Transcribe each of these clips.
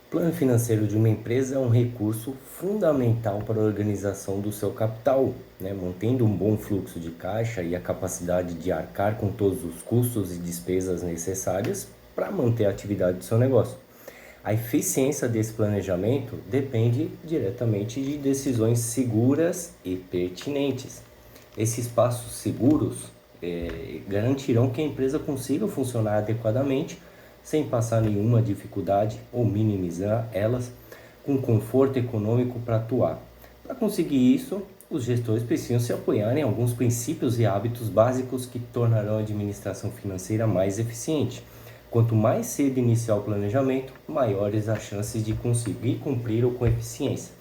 O plano financeiro de uma empresa é um recurso fundamental para a organização do seu capital, né? Mantendo um bom fluxo de caixa e a capacidade de arcar com todos os custos e despesas necessárias para manter a atividade do seu negócio. A eficiência desse planejamento depende diretamente de decisões seguras e pertinentes. Esses passos seguros garantirão que a empresa consiga funcionar adequadamente, sem passar nenhuma dificuldade ou minimizar elas, com conforto econômico para atuar. Para conseguir isso, os gestores precisam se apoiar em alguns princípios e hábitos básicos que tornarão a administração financeira mais eficiente. Quanto mais cedo iniciar o planejamento, maiores as chances de conseguir cumprir-o com eficiência.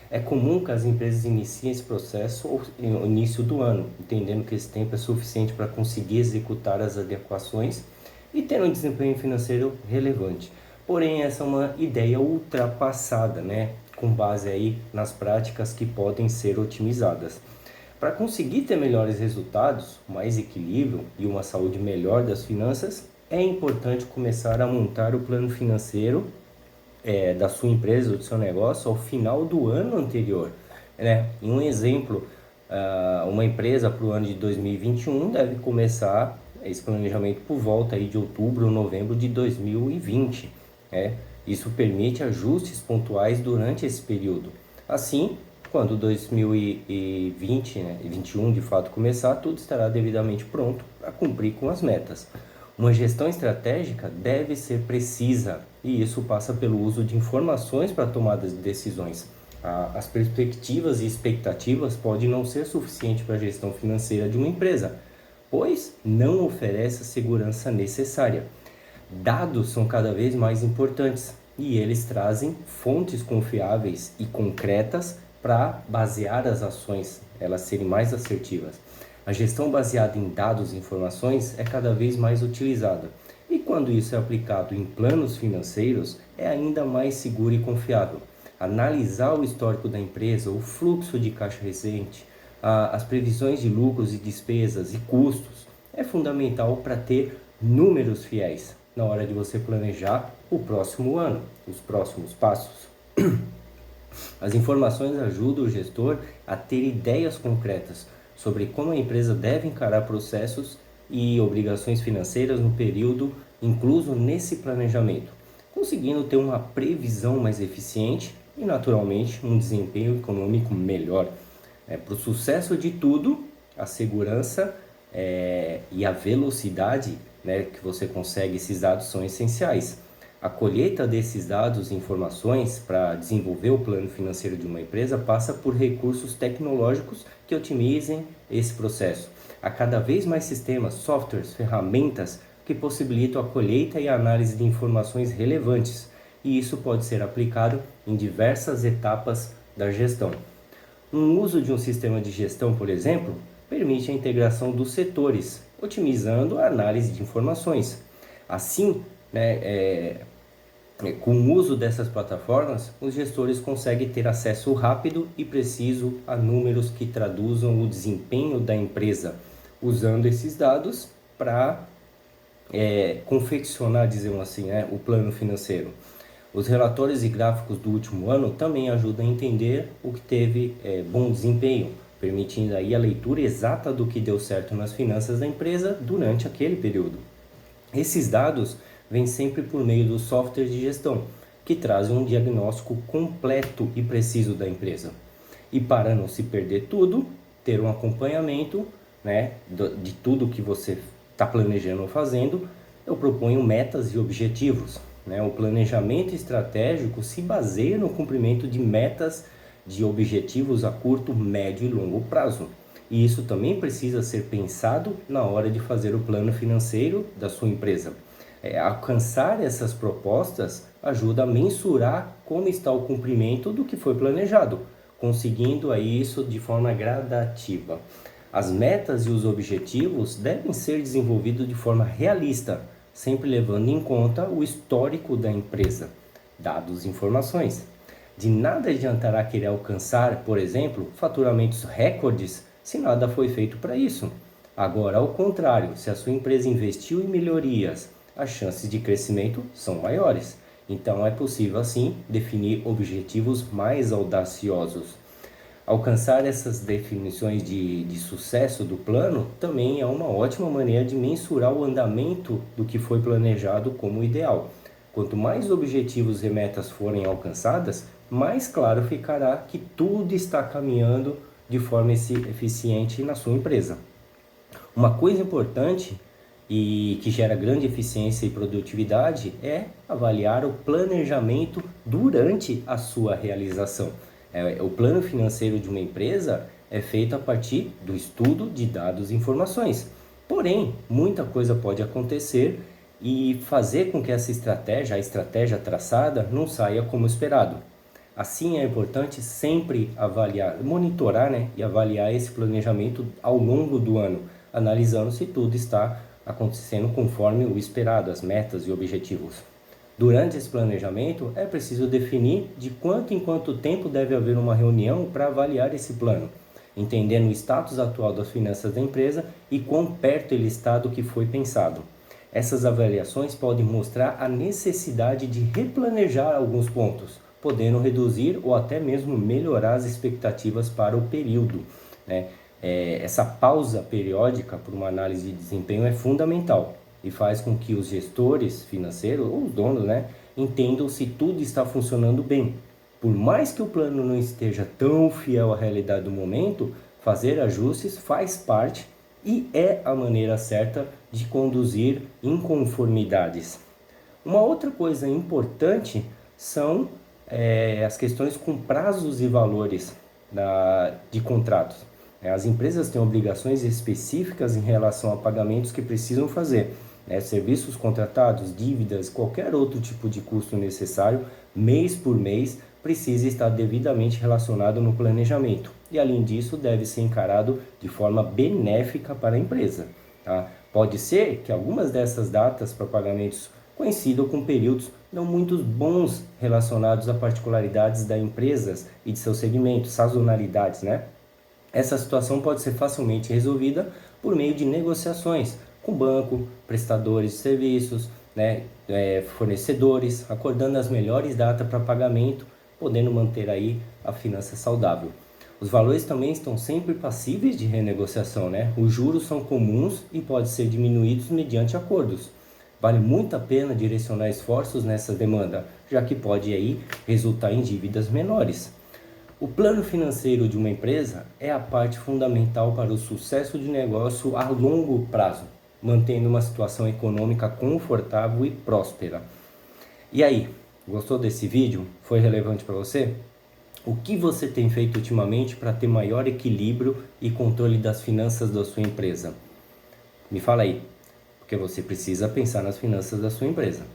É comum que as empresas iniciem esse processo no início do ano, entendendo que esse tempo é suficiente para conseguir executar as adequações e ter um desempenho financeiro relevante. Porém, essa é uma ideia ultrapassada, né? Com base aí nas práticas que podem ser otimizadas. Para conseguir ter melhores resultados, mais equilíbrio e uma saúde melhor das finanças, é importante começar a montar o plano financeiro da sua empresa ou do seu negócio ao final do ano anterior, né? Em um exemplo, uma empresa para o ano de 2021 deve começar esse planejamento por volta aí de outubro ou novembro de 2020, né? Isso permite ajustes pontuais durante esse período. Assim, quando 2020, né, 21 de fato começar, tudo estará devidamente pronto para cumprir com as metas. Uma gestão estratégica deve ser precisa e isso passa pelo uso de informações para tomada de decisões. As perspectivas e expectativas podem não ser suficientes para a gestão financeira de uma empresa, pois não oferece a segurança necessária. Dados são cada vez mais importantes e eles trazem fontes confiáveis e concretas para basear as ações, elas serem mais assertivas. A gestão baseada em dados e informações é cada vez mais utilizada, e quando isso é aplicado em planos financeiros, é ainda mais seguro e confiável. Analisar o histórico da empresa, o fluxo de caixa recente, as previsões de lucros e despesas e custos é fundamental para ter números fiéis na hora de você planejar o próximo ano, os próximos passos. As informações ajudam o gestor a ter ideias concretas sobre como a empresa deve encarar processos e obrigações financeiras no período incluso nesse planejamento, conseguindo ter uma previsão mais eficiente e, naturalmente, um desempenho econômico melhor. Para o sucesso de tudo, a segurança e a velocidade, né, que você consegue esses dados são essenciais. A colheita desses dados e informações para desenvolver o plano financeiro de uma empresa passa por recursos tecnológicos que otimizem esse processo. Há cada vez mais sistemas, softwares, ferramentas que possibilitam a colheita e a análise de informações relevantes, e isso pode ser aplicado em diversas etapas da gestão. Um uso de um sistema de gestão, por exemplo, permite a integração dos setores, otimizando a análise de informações. Assim, com o uso dessas plataformas, os gestores conseguem ter acesso rápido e preciso a números que traduzam o desempenho da empresa, usando esses dados para confeccionar, dizemos assim, o plano financeiro. Os relatórios e gráficos do último ano também ajudam a entender o que teve bom desempenho, permitindo aí a leitura exata do que deu certo nas finanças da empresa durante aquele período. Esses dados vêm sempre por meio do software de gestão, que trazem um diagnóstico completo e preciso da empresa. E para não se perder tudo, ter um acompanhamento, né, de tudo que você está planejando ou fazendo, eu proponho metas e objetivos. O planejamento estratégico se baseia no cumprimento de metas de objetivos a curto, médio e longo prazo. E isso também precisa ser pensado na hora de fazer o plano financeiro da sua empresa. Alcançar essas propostas ajuda a mensurar como está o cumprimento do que foi planejado, conseguindo isso de forma gradativa. As metas e os objetivos devem ser desenvolvidos de forma realista, sempre levando em conta o histórico da empresa, dados e informações. De nada adiantará querer alcançar, por exemplo, faturamentos recordes se nada foi feito para isso. Agora, ao contrário, se a sua empresa investiu em melhorias, as chances de crescimento são maiores. Então é possível assim definir objetivos mais audaciosos. Alcançar essas definições de sucesso do plano também é uma ótima maneira de mensurar o andamento do que foi planejado como ideal. Quanto mais objetivos e metas forem alcançadas, mais claro ficará que tudo está caminhando de forma eficiente na sua empresa. Uma coisa importante e que gera grande eficiência e produtividade é avaliar o planejamento durante a sua realização. O plano financeiro de uma empresa é feito a partir do estudo de dados e informações. Porém, muita coisa pode acontecer e fazer com que essa estratégia, a estratégia traçada, não saia como esperado. Assim, é importante sempre avaliar, monitorar, e avaliar esse planejamento ao longo do ano, analisando se tudo está acontecendo conforme o esperado, as metas e objetivos. Durante esse planejamento, é preciso definir de quanto em quanto tempo deve haver uma reunião para avaliar esse plano, entendendo o status atual das finanças da empresa e quão perto ele está do que foi pensado. Essas avaliações podem mostrar a necessidade de replanejar alguns pontos, podendo reduzir ou até mesmo melhorar as expectativas para o período, essa pausa periódica por uma análise de desempenho é fundamental e faz com que os gestores financeiros, ou os donos, entendam se tudo está funcionando bem. Por mais que o plano não esteja tão fiel à realidade do momento, fazer ajustes faz parte e é a maneira certa de conduzir inconformidades. Uma outra coisa importante são as questões com prazos e valores de contratos. As empresas têm obrigações específicas em relação a pagamentos que precisam fazer, serviços contratados, dívidas, qualquer outro tipo de custo necessário, mês por mês, precisa estar devidamente relacionado no planejamento e, além disso, deve ser encarado de forma benéfica para a empresa. Pode ser que algumas dessas datas para pagamentos coincidam com períodos não muito bons relacionados a particularidades da empresa e de seu segmento, sazonalidades, Essa situação pode ser facilmente resolvida por meio de negociações com banco, prestadores de serviços, fornecedores, acordando as melhores datas para pagamento, podendo manter aí a finança saudável. Os valores também estão sempre passíveis de renegociação, Os juros são comuns e podem ser diminuídos mediante acordos. Vale muito a pena direcionar esforços nessa demanda, já que pode aí resultar em dívidas menores. O plano financeiro de uma empresa é a parte fundamental para o sucesso de negócio a longo prazo, mantendo uma situação econômica confortável e próspera. E aí, gostou desse vídeo? Foi relevante para você? O que você tem feito ultimamente para ter maior equilíbrio e controle das finanças da sua empresa? Me fala aí, porque você precisa pensar nas finanças da sua empresa.